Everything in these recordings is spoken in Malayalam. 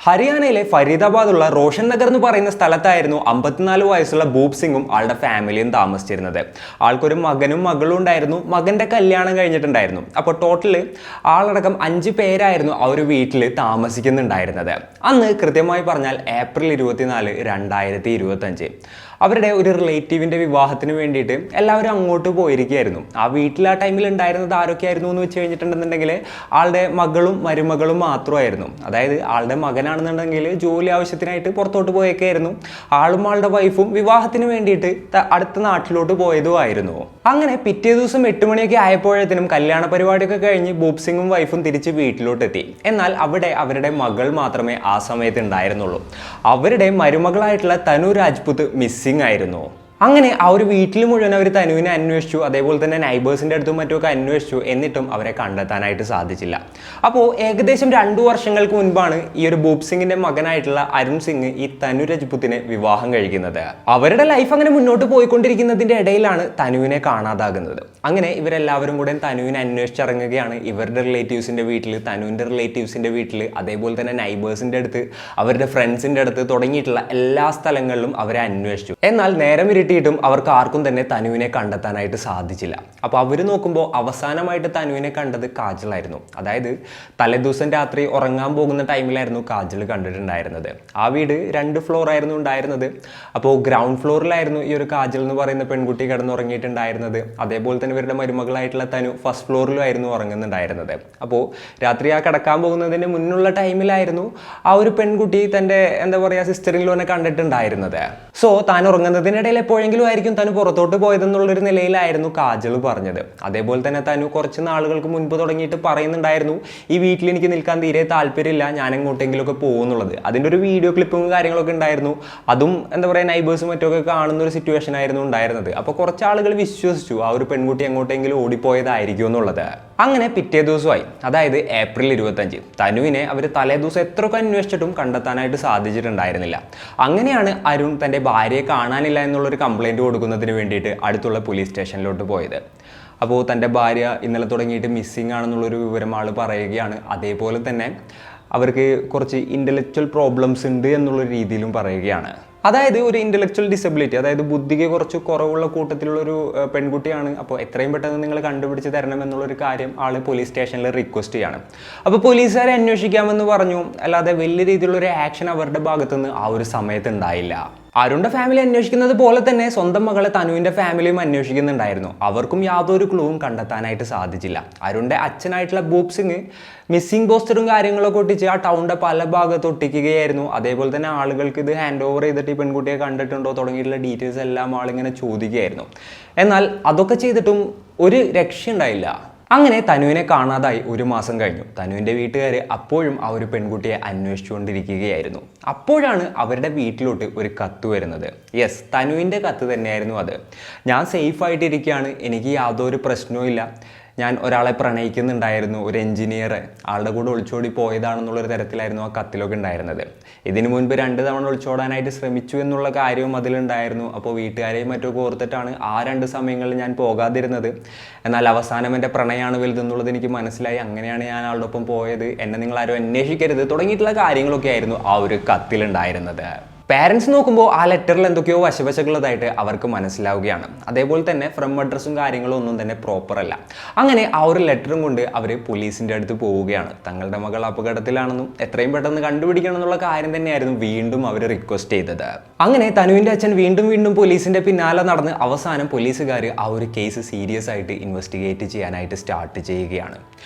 ഹരിയാനയിലെ ഫരീദാബാദുള്ള റോഷൻ നഗർ എന്ന് പറയുന്ന സ്ഥലത്തായിരുന്നു 54 വയസ്സുള്ള ഭൂപ് സിംഗും ആളുടെ ഫാമിലിയും താമസിച്ചിരുന്നത്. ആൾക്കൊരു മകനും മകളും ഉണ്ടായിരുന്നു. മകന്റെ കല്യാണം കഴിഞ്ഞിട്ടുണ്ടായിരുന്നു. അപ്പോൾ ടോട്ടല് ആളടക്കം 5 പേരായിരുന്നു ആ ഒരു വീട്ടിൽ താമസിക്കുന്നുണ്ടായിരുന്നത്. അന്ന് കൃത്യമായി പറഞ്ഞാൽ ഏപ്രിൽ 24, 2025 അവരുടെ ഒരു റിലേറ്റീവിൻ്റെ വിവാഹത്തിന് വേണ്ടിയിട്ട് എല്ലാവരും അങ്ങോട്ട് പോയിരിക്കുകയായിരുന്നു. ആ വീട്ടിൽ ആ ടൈമിൽ ഉണ്ടായിരുന്നത് ആരൊക്കെയായിരുന്നു എന്ന് വെച്ച് കഴിഞ്ഞിട്ടുണ്ടെന്നുണ്ടെങ്കിൽ ആളുടെ മകളും മരുമകളും മാത്രമായിരുന്നു. അതായത് ആളുടെ മകനാണെന്നുണ്ടെങ്കിൽ ജോലി ആവശ്യത്തിനായിട്ട് പുറത്തോട്ട് പോയേക്കായിരുന്നു. ആളും ആളുടെ വൈഫും വിവാഹത്തിന് വേണ്ടിയിട്ട് അടുത്ത നാട്ടിലോട്ട് പോയതുമായിരുന്നു. അങ്ങനെ പിറ്റേ ദിവസം 8 മണിയൊക്കെ ആയപ്പോഴത്തേനും കല്യാണ പരിപാടിയൊക്കെ കഴിഞ്ഞ് ഭൂപ് സിംഗും വൈഫും തിരിച്ച് വീട്ടിലോട്ടെത്തി. എന്നാൽ അവിടെ അവരുടെ മകൾ മാത്രമേ ആ സമയത്ത് ഉണ്ടായിരുന്നുള്ളൂ. അവരുടെ മരുമകളായിട്ടുള്ള തനു രാജ്പുത് മിസ്സിംഗ് ആയിരുന്നു. അങ്ങനെ ആ ഒരു വീട്ടിൽ മുഴുവൻ അവർ തനുവിനെ അന്വേഷിച്ചു. അതേപോലെ തന്നെ നൈബേഴ്സിൻ്റെ അടുത്തും മറ്റുമൊക്കെ അന്വേഷിച്ചു. എന്നിട്ടും അവരെ കണ്ടെത്താനായിട്ട് സാധിച്ചില്ല. അപ്പോൾ ഏകദേശം 2 വർഷങ്ങൾക്ക് മുൻപാണ് ഈ ഒരു ഭൂപ് സിംഗിന്റെ മകനായിട്ടുള്ള അരുൺ സിംഗ് ഈ തനു രജ്പുത്തിനെ വിവാഹം കഴിക്കുന്നത്. അവരുടെ ലൈഫ് അങ്ങനെ മുന്നോട്ട് പോയിക്കൊണ്ടിരിക്കുന്നതിന്റെ ഇടയിലാണ് തനുവിനെ കാണാതാകുന്നത്. അങ്ങനെ ഇവരെല്ലാവരും കൂടെ തനുവിനെ അന്വേഷിച്ചിറങ്ങുകയാണ്. ഇവരുടെ റിലേറ്റീവ്സിന്റെ വീട്ടിൽ, തനുവിന്റെ റിലേറ്റീവ്സിന്റെ വീട്ടിൽ, അതേപോലെ തന്നെ നൈബേഴ്സിന്റെ അടുത്ത്, അവരുടെ ഫ്രണ്ട്സിന്റെ അടുത്ത് തുടങ്ങിയിട്ടുള്ള എല്ലാ സ്ഥലങ്ങളിലും അവരെ അന്വേഷിച്ചു. എന്നാൽ നേരം ും അവർക്ക് ആർക്കും തന്നെ തനുവിനെ കണ്ടെത്താനായിട്ട് സാധിച്ചില്ല. അപ്പോൾ അവർ നോക്കുമ്പോൾ അവസാനമായിട്ട് തനുവിനെ കണ്ടത് കാജലായിരുന്നു. അതായത് തലേദിവസം രാത്രി ഉറങ്ങാൻ പോകുന്ന ടൈമിലായിരുന്നു കാജൽ കണ്ടിട്ടുണ്ടായിരുന്നത്. ആ വീട് 2 ഫ്ലോർ ആയിരുന്നു ഉണ്ടായിരുന്നത്. അപ്പോൾ ഗ്രൗണ്ട് ഫ്ലോറിലായിരുന്നു ഈ ഒരു കാജൽ എന്ന് പറയുന്ന പെൺകുട്ടി കിടന്നുറങ്ങിയിട്ടുണ്ടായിരുന്നത്. അതേപോലെ തന്നെ ഇവരുടെ മരുമകളായിട്ടുള്ള തനു ഫസ്റ്റ് ഫ്ലോറിലും ആയിരുന്നു ഉറങ്ങുന്നുണ്ടായിരുന്നത്. അപ്പോൾ രാത്രി ആ കിടക്കാൻ പോകുന്നതിന് മുന്നുള്ള ടൈമിലായിരുന്നു ആ ഒരു പെൺകുട്ടി തൻ്റെ സിസ്റ്ററിനെ കണ്ടിട്ടുണ്ടായിരുന്നത്. സോ താൻ ഉറങ്ങുന്നതിനിടയിൽ എപ്പോഴെങ്കിലും ആയിരിക്കും തനു പുറത്തോട്ട് പോയതെന്നുള്ളൊരു നിലയിലായിരുന്നു കാജൽ പറഞ്ഞത്. അതേപോലെ തന്നെ തനു കുറച്ച് നാളുകൾക്ക് മുൻപ് തുടങ്ങിയിട്ട് പറയുന്നുണ്ടായിരുന്നു, ഈ വീട്ടിൽ എനിക്ക് നിൽക്കാൻ തീരെ താല്പര്യമില്ല, ഞാൻ എങ്ങോട്ടെങ്കിലുമൊക്കെ പോകുന്നുള്ളത്. അതിൻ്റെ ഒരു വീഡിയോ ക്ലിപ്പും കാര്യങ്ങളൊക്കെ ഉണ്ടായിരുന്നു. അതും നൈബേഴ്സും മറ്റൊക്കെ കാണുന്ന ഒരു സിറ്റുവേഷൻ ആയിരുന്നു ഉണ്ടായിരുന്നത്. അപ്പോൾ കുറച്ച് ആളുകൾ വിശ്വസിച്ചു ആ ഒരു പെൺകുട്ടി എങ്ങോട്ടെങ്കിലും ഓടിപ്പോയതായിരിക്കും എന്നുള്ളത്. അങ്ങനെ പിറ്റേ ദിവസമായി, അതായത് ഏപ്രിൽ 25, തനുവിനെ അവർ തലേ ദിവസം എത്രയൊക്കെ അന്വേഷിച്ചിട്ടും കണ്ടെത്താനായിട്ട് സാധിച്ചിട്ടുണ്ടായിരുന്നില്ല. അങ്ങനെയാണ് അരുൺ തൻ്റെ ഭാര്യയെ കാണാനില്ല എന്നുള്ളൊരു കംപ്ലൈൻറ്റ് കൊടുക്കുന്നതിന് വേണ്ടിയിട്ട് അടുത്തുള്ള പോലീസ് സ്റ്റേഷനിലോട്ട് പോയത്. അപ്പോൾ തൻ്റെ ഭാര്യ ഇന്നലെ തുടങ്ങിയിട്ട് മിസ്സിംഗ് ആണെന്നുള്ളൊരു വിവരം ആൾ പറയുകയാണ്. അതേപോലെ തന്നെ അവർക്ക് കുറച്ച് ഇൻ്റലക്ച്വൽ പ്രോബ്ലംസ് ഉണ്ട് എന്നുള്ള രീതിയിലും പറയുകയാണ്. അതായത് ഒരു ഇൻ്റലക്ച്വൽ ഡിസബിലിറ്റി, അതായത് ബുദ്ധിക്ക് കുറച്ച് കുറവുള്ള കൂട്ടത്തിലുള്ളൊരു പെൺകുട്ടിയാണ്. അപ്പോൾ എത്രയും പെട്ടെന്ന് നിങ്ങൾ കണ്ടുപിടിച്ച് തരണം എന്നുള്ളൊരു കാര്യം ആൾ പോലീസ് സ്റ്റേഷനിൽ റിക്വസ്റ്റ് ചെയ്യാണ്. അപ്പോൾ പോലീസുകാരെ അന്വേഷിക്കാമെന്ന് പറഞ്ഞു. അല്ലാതെ വലിയ രീതിയിലുള്ളൊരു ആക്ഷൻ അവരുടെ ഭാഗത്തുനിന്ന് ആ ഒരു സമയത്ത് ഉണ്ടായില്ല. അരുണിന്റെ ഫാമിലി അന്വേഷിക്കുന്നത് പോലെ തന്നെ സ്വന്തം മകളെ തനുവിൻ്റെ ഫാമിലിയും അന്വേഷിക്കുന്നുണ്ടായിരുന്നു. അവർക്കും യാതൊരു ക്ലൂവും കണ്ടെത്താനായിട്ട് സാധിച്ചില്ല. അരുണിന്റെ അച്ഛനായിട്ടുള്ള ഭൂപ് സിംഗ് മിസ്സിംഗ് പോസ്റ്ററും കാര്യങ്ങളൊക്കെ ഒട്ടിച്ച് ആ ടൗണിൻ്റെ പല ഭാഗത്ത് ഒട്ടിക്കുകയായിരുന്നു. അതേപോലെ തന്നെ ആളുകൾക്ക് ഇത് ഹാൻഡ് ഓവർ ചെയ്തിട്ട് ഈ പെൺകുട്ടിയെ കണ്ടിട്ടുണ്ടോ തുടങ്ങിയിട്ടുള്ള ഡീറ്റെയിൽസ് എല്ലാം ആളിങ്ങനെ ചോദിക്കുകയായിരുന്നു. എന്നാൽ അതൊക്കെ ചെയ്തിട്ടും ഒരു രക്ഷയുണ്ടായില്ല. അങ്ങനെ തനുവിനെ കാണാതായി 1 മാസം കഴിഞ്ഞു. തനുവിൻ്റെ വീട്ടുകാർ അപ്പോഴും ആ ഒരു പെൺകുട്ടിയെ അന്വേഷിച്ചുകൊണ്ടിരിക്കുകയായിരുന്നു. അപ്പോഴാണ് അവരുടെ വീട്ടിലോട്ട് ഒരു കത്ത് വരുന്നത്. യെസ്, തനുവിൻ്റെ കത്ത് തന്നെയായിരുന്നു അത്. ഞാൻ സേഫായിട്ടിരിക്കുകയാണ്, എനിക്ക് യാതൊരു പ്രശ്നവും ഇല്ല, ഞാൻ ഒരാളെ പ്രണയിക്കുന്നുണ്ടായിരുന്നു, ഒരു എഞ്ചിനീയർ, ആളുടെ കൂടെ ഒളിച്ചോടി പോയതാണെന്നുള്ളൊരു തരത്തിലായിരുന്നു ആ കത്തിലൊക്കെ ഉണ്ടായിരുന്നത്. ഇതിനു മുൻപ് 2 തവണ ഒളിച്ചോടാനായിട്ട് ശ്രമിച്ചു എന്നുള്ള കാര്യവും അതിലുണ്ടായിരുന്നു. അപ്പോൾ വീട്ടുകാരെയും മറ്റൊക്കെ ഓർത്തിട്ടാണ് ആ 2 സമയങ്ങളിൽ ഞാൻ പോകാതിരുന്നത്. എന്നാൽ അവസാനം എൻ്റെ പ്രണയമാണ് വലുതെന്നുള്ളത് എനിക്ക് മനസ്സിലായി. അങ്ങനെയാണ് ഞാൻ ആളുടെ ഒപ്പം പോയത്, എന്നെ നിങ്ങളാരും അന്വേഷിക്കരുത് തുടങ്ങിയിട്ടുള്ള കാര്യങ്ങളൊക്കെ ആയിരുന്നു ആ ഒരു കത്തിലുണ്ടായിരുന്നത്. പാരൻസ് നോക്കുമ്പോൾ ആ ലെറ്ററിൽ എന്തൊക്കെയോ വശവശകളതായിട്ട് അവർക്ക് മനസ്സിലാവുകയാണ്. അതേപോലെ തന്നെ ഫ്രം അഡ്രസ്സും കാര്യങ്ങളും ഒന്നും തന്നെ പ്രോപ്പർ അല്ല. അങ്ങനെ ആ ഒരു ലെറ്ററും കൊണ്ട് അവർ പോലീസിൻ്റെ അടുത്ത് പോവുകയാണ്. തങ്ങളുടെ മകൾ അപകടത്തിലാണെന്നും എത്രയും പെട്ടെന്ന് കണ്ടുപിടിക്കണം എന്നുള്ള കാര്യം തന്നെയായിരുന്നു വീണ്ടും അവർ റിക്വസ്റ്റ് ചെയ്തത്. അങ്ങനെ തനുവിൻ്റെ അച്ഛൻ വീണ്ടും പോലീസിൻ്റെ പിന്നാലെ നടന്ന് അവസാനം പോലീസുകാർ ആ ഒരു കേസ് സീരിയസ് ആയിട്ട് ഇൻവെസ്റ്റിഗേറ്റ് ചെയ്യാനായിട്ട് സ്റ്റാർട്ട് ചെയ്യുകയാണ്.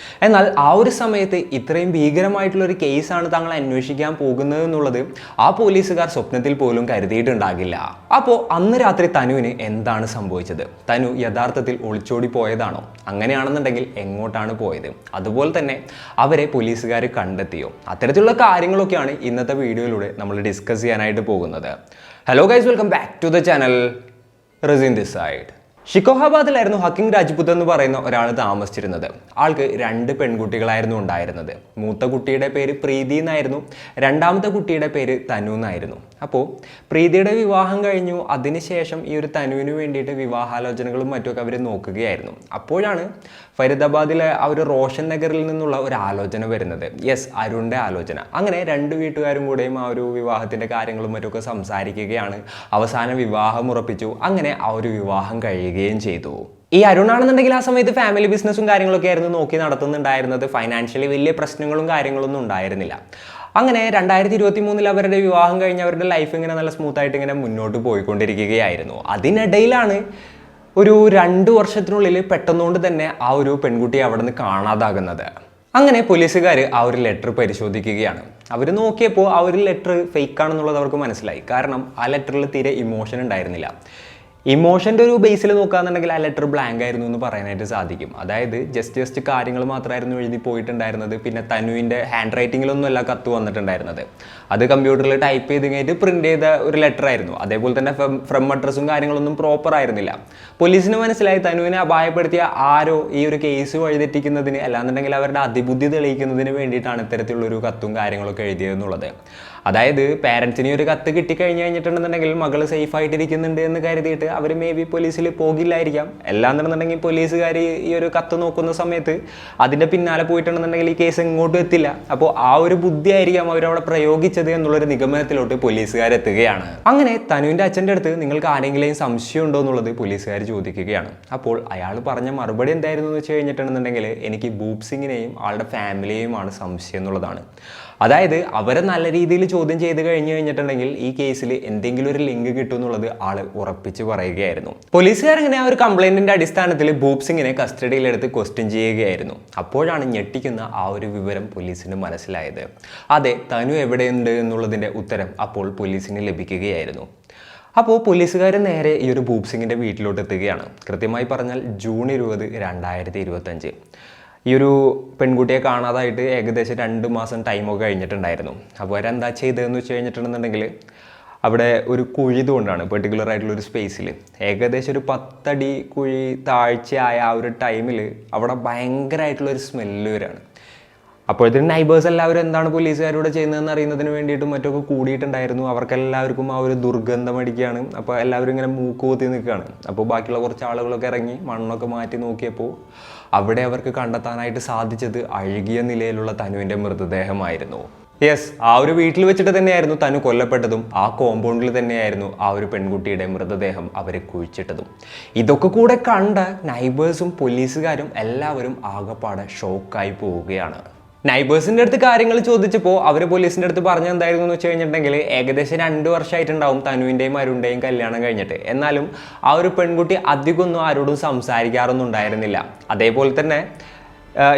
എന്നാൽ ആ ഒരു സമയത്ത് ഇത്രയും ഭീകരമായിട്ടുള്ളൊരു കേസാണ് താങ്കൾ അന്വേഷിക്കാൻ പോകുന്നത് എന്നുള്ളത് ആ പോലീസുകാർ സ്വപ്നത്തിൽ പോലും കരുതിയിട്ടുണ്ടാകില്ല. അപ്പോൾ അന്ന് രാത്രി തനുവിന് എന്താണ് സംഭവിച്ചത്? തനു യഥാർത്ഥത്തിൽ ഒളിച്ചോടി പോയതാണോ? അങ്ങനെയാണെന്നുണ്ടെങ്കിൽ എങ്ങോട്ടാണ് പോയത്? അതുപോലെ തന്നെ അവരെ പോലീസുകാർ കണ്ടെത്തിയോ? അത്തരത്തിലുള്ള കാര്യങ്ങളൊക്കെയാണ് ഇന്നത്തെ വീഡിയോയിലൂടെ നമ്മൾ ഡിസ്കസ് ചെയ്യാനായിട്ട് പോകുന്നത്. Hello guys, welcome back to the channel. Razin this side. ഷിക്കോഹാബാദിലായിരുന്നു ഹക്കിംഗ് രാജ്പുത് എന്ന് പറയുന്ന ഒരാൾ താമസിച്ചിരുന്നത്. ആൾക്ക് 2 പെൺകുട്ടികളായിരുന്നു ഉണ്ടായിരുന്നത്. മൂത്ത കുട്ടിയുടെ പേര് പ്രീതി എന്നായിരുന്നു, രണ്ടാമത്തെ കുട്ടിയുടെ പേര് തനു എന്നായിരുന്നു. അപ്പോൾ പ്രീതിയുടെ വിവാഹം കഴിഞ്ഞു. അതിനുശേഷം ഈ ഒരു തനുവിന് വേണ്ടിയിട്ട് വിവാഹാലോചനകളും മറ്റുമൊക്കെ അവർ നോക്കുകയായിരുന്നു. അപ്പോഴാണ് ഫരീദാബാദിലെ ആ ഒരു റോഷൻ നഗറിൽ നിന്നുള്ള ഒരു ആലോചന വരുന്നത്. യെസ്, അരുണിൻ്റെ ആലോചന. അങ്ങനെ രണ്ട് വീട്ടുകാരും കൂടെയും ആ ഒരു വിവാഹത്തിൻ്റെ കാര്യങ്ങളും മറ്റൊക്കെ സംസാരിക്കുകയാണ്. അവസാനം വിവാഹം ഉറപ്പിച്ചു. അങ്ങനെ ആ ഒരു വിവാഹം കഴിയുകയും ചെയ്തു. ഈ അരുണാണെന്നുണ്ടെങ്കിൽ ആ സമയത്ത് ഫാമിലി ബിസിനസ്സും കാര്യങ്ങളൊക്കെ ആയിരുന്നു നോക്കി നടത്തുന്നുണ്ടായിരുന്നത്. ഫൈനാൻഷ്യലി വലിയ പ്രശ്നങ്ങളും കാര്യങ്ങളൊന്നും ഉണ്ടായിരുന്നില്ല. അങ്ങനെ 2023 അവരുടെ വിവാഹം കഴിഞ്ഞ് അവരുടെ ലൈഫ് ഇങ്ങനെ നല്ല സ്മൂത്തായിട്ട് ഇങ്ങനെ മുന്നോട്ട് പോയിക്കൊണ്ടിരിക്കുകയായിരുന്നു. അതിനിടയിലാണ് ഒരു 2 വർഷത്തിനുള്ളിൽ പെട്ടെന്നുകൊണ്ട് തന്നെ ആ ഒരു പെൺകുട്ടിയെ അവിടെ നിന്ന് കാണാതാകുന്നത്. അങ്ങനെ പോലീസുകാർ ആ ഒരു ലെറ്റർ പരിശോധിക്കുകയാണ്. അവർ നോക്കിയപ്പോൾ ആ ഒരു ലെറ്റർ ഫേക്കാണെന്നുള്ളത് അവർക്ക് മനസ്സിലായി. കാരണം ആ ലെറ്ററിൽ തീരെ ഇമോഷൻ ഉണ്ടായിരുന്നില്ല. ഇമോഷൻ്റെ ഒരു ബേസിൽ നോക്കുകയാണെന്നുണ്ടെങ്കിൽ ആ ലെറ്റർ ബ്ലാങ്ക് ആയിരുന്നു എന്ന് പറയാനായിട്ട് സാധിക്കും. അതായത് ജസ്റ്റ് കാര്യങ്ങൾ മാത്രമായിരുന്നു എഴുതി പോയിട്ടുണ്ടായിരുന്നത്. പിന്നെ തനുവിൻ്റെ ഹാൻഡ് റൈറ്റിങ്ങിലൊന്നും അല്ല കത്ത് വന്നിട്ടുണ്ടായിരുന്നത്. അത് കമ്പ്യൂട്ടറിൽ ടൈപ്പ് ചെയ്ത് കഴിഞ്ഞിട്ട് പ്രിന്റ് ചെയ്ത ഒരു ലെറ്റർ ആയിരുന്നു. അതേപോലെ തന്നെ ഫ്രം അഡ്രസ്സും കാര്യങ്ങളൊന്നും പ്രോപ്പർ ആയിരുന്നില്ല. പോലീസിന് മനസ്സിലായി തനുവിനെ അപായപ്പെടുത്തിയ ആരോ ഈ ഒരു കേസ് വഴിതെറ്റിക്കുന്നതിന് അല്ലാന്നുണ്ടെങ്കിൽ അവരുടെ അതിബുദ്ധി തെളിയിക്കുന്നതിന് വേണ്ടിയിട്ടാണ് ഇത്തരത്തിലുള്ളൊരു കത്തും കാര്യങ്ങളൊക്കെ എഴുതിയതെന്നുള്ളത്. അതായത് പാരൻസിന് ഒരു കത്ത് കിട്ടിക്കഴിഞ്ഞിട്ടുണ്ടെന്നുണ്ടെങ്കിൽ മകൾ സേഫ് ആയിട്ടിരിക്കുന്നുണ്ട് എന്ന് കരുതിയിട്ട് അവർ മേ ബി പോലീസിൽ പോകില്ലായിരിക്കാം. എല്ലാന്നുണ്ടെന്നുണ്ടെങ്കിൽ പോലീസുകാർ ഈ ഒരു കത്ത് നോക്കുന്ന സമയത്ത് അതിൻ്റെ പിന്നാലെ പോയിട്ടുണ്ടെന്നുണ്ടെങ്കിൽ ഈ കേസ് ഇങ്ങോട്ടും എത്തില്ല. അപ്പോൾ ആ ഒരു ബുദ്ധിയായിരിക്കാം അവരവിടെ പ്രയോഗിച്ചത് എന്നുള്ളൊരു നിഗമനത്തിലോട്ട് പോലീസുകാരെത്തുകയാണ്. അങ്ങനെ തനുവിൻ്റെ അച്ഛൻ്റെ അടുത്ത് നിങ്ങൾക്ക് ആരെങ്കിലും സംശയം ഉണ്ടോ എന്നുള്ളത് പോലീസുകാർ ചോദിക്കുകയാണ്. അപ്പോൾ അയാൾ പറഞ്ഞ മറുപടി എന്തായിരുന്നു എന്ന് വെച്ച് കഴിഞ്ഞിട്ടുണ്ടെന്നുണ്ടെങ്കിൽ എനിക്ക് ബൂപ് സിംഗിനെയും ആളുടെ ഫാമിലിയെയുമാണ് സംശയം എന്നുള്ളതാണ്. അതായത് അവരെ നല്ല രീതിയിൽ ചോദ്യം ചെയ്ത് കഴിഞ്ഞിട്ടുണ്ടെങ്കിൽ ഈ കേസിൽ എന്തെങ്കിലും ഒരു ലിങ്ക് കിട്ടും എന്നുള്ളത് ആള് ഉറപ്പിച്ച് പറയുകയായിരുന്നു. പോലീസുകാരങ്ങനെ ആ ഒരു കംപ്ലൈന്റിന്റെ അടിസ്ഥാനത്തിൽ ബൂപ് സിംഗിനെ കസ്റ്റഡിയിലെടുത്ത് ക്വസ്റ്റ്യൻ ചെയ്യുകയായിരുന്നു. അപ്പോഴാണ് ഞെട്ടിക്കുന്ന ആ ഒരു വിവരം പോലീസിന് മനസ്സിലായത്. അതെ, തനു എവിടെയുണ്ട് എന്നുള്ളതിന്റെ ഉത്തരം അപ്പോൾ പോലീസിന് ലഭിക്കുകയായിരുന്നു. അപ്പോൾ പോലീസുകാർ നേരെ ഈ ഒരു ബൂപ് സിംഗിന്റെ വീട്ടിലോട്ട് എത്തുകയാണ്. കൃത്യമായി പറഞ്ഞാൽ ജൂൺ 20, 2025. ഈ ഒരു പെൺകുട്ടിയെ കാണാതായിട്ട് ഏകദേശം 2 മാസം ടൈമൊക്കെ കഴിഞ്ഞിട്ടുണ്ടായിരുന്നു. അപ്പോൾ അവരെന്താ ചെയ്തതെന്ന് വെച്ച് കഴിഞ്ഞിട്ടുണ്ടെന്നുണ്ടെങ്കിൽ അവിടെ ഒരു കുഴി തോണ്ടാണ് പെർട്ടിക്കുലർ ആയിട്ടുള്ളൊരു സ്പേസിൽ. ഏകദേശം ഒരു 10 അടി കുഴി താഴ്ചയായ ആ ഒരു ടൈമിൽ അവിടെ ഭയങ്കരമായിട്ടുള്ളൊരു സ്മെല്ല് വരികയാണ്. അപ്പോഴത്തേക്കും നൈബേഴ്സ് എല്ലാവരും എന്താണ് പോലീസുകാരോട് ചെയ്യുന്നതെന്ന് അറിയുന്നതിന് വേണ്ടിയിട്ട് മറ്റൊക്കെ കൂടിയിട്ടുണ്ടായിരുന്നു. അവർക്കെല്ലാവർക്കും ആ ഒരു ദുർഗന്ധം അടിക്കുകയാണ്. അപ്പോൾ എല്ലാവരും ഇങ്ങനെ മൂക്ക് കൂത്തി നിൽക്കുകയാണ്. അപ്പോൾ ബാക്കിയുള്ള കുറച്ച് ആളുകളൊക്കെ ഇറങ്ങി മണ്ണൊക്കെ മാറ്റി നോക്കിയപ്പോൾ അവിടെ അവർക്ക് കണ്ടെത്താനായിട്ട് സാധിച്ചത് അഴുകിയ നിലയിലുള്ള തനുവിൻ്റെ മൃതദേഹമായിരുന്നു. യെസ്, ആ ഒരു വീട്ടിൽ വെച്ചിട്ട് തന്നെയായിരുന്നു തനു കൊല്ലപ്പെട്ടതും. ആ കോമ്പൗണ്ടിൽ തന്നെയായിരുന്നു ആ ഒരു പെൺകുട്ടിയുടെ മൃതദേഹം അവർ കുഴിച്ചിട്ടതും. ഇതൊക്കെ കൂടെ കണ്ട നൈബേഴ്സും പോലീസുകാരും എല്ലാവരും ആകെപ്പാടെ ഷോക്കായി പോവുകയാണ്. നൈബേഴ്സിൻ്റെ അടുത്ത് കാര്യങ്ങൾ ചോദിച്ചപ്പോൾ അവർ പോലീസിൻ്റെ അടുത്ത് പറഞ്ഞത് എന്തായിരുന്നു എന്ന് വെച്ച് കഴിഞ്ഞിട്ടുണ്ടെങ്കിൽ ഏകദേശം 2 വർഷമായിട്ടുണ്ടാവും തനുവിൻ്റെയും അരുണിൻ്റെയും കല്യാണം കഴിഞ്ഞിട്ട്. എന്നാലും ആ ഒരു പെൺകുട്ടി അധികമൊന്നും ആരോടും സംസാരിക്കാറൊന്നും ഉണ്ടായിരുന്നില്ല. അതേപോലെ തന്നെ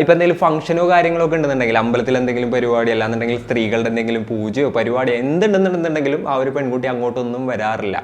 ഇപ്പം എന്തെങ്കിലും ഫംഗ്ഷനോ കാര്യങ്ങളോ ഒക്കെ ഉണ്ടെന്നുണ്ടെങ്കിൽ, അമ്പലത്തിൽ എന്തെങ്കിലും പരിപാടി അല്ലാന്നുണ്ടെങ്കിൽ സ്ത്രീകളുടെ എന്തെങ്കിലും പൂജയോ പരിപാടി എന്തുണ്ടെന്നുണ്ടെന്നുണ്ടെങ്കിലും ആ ഒരു പെൺകുട്ടി അങ്ങോട്ടൊന്നും വരാറില്ല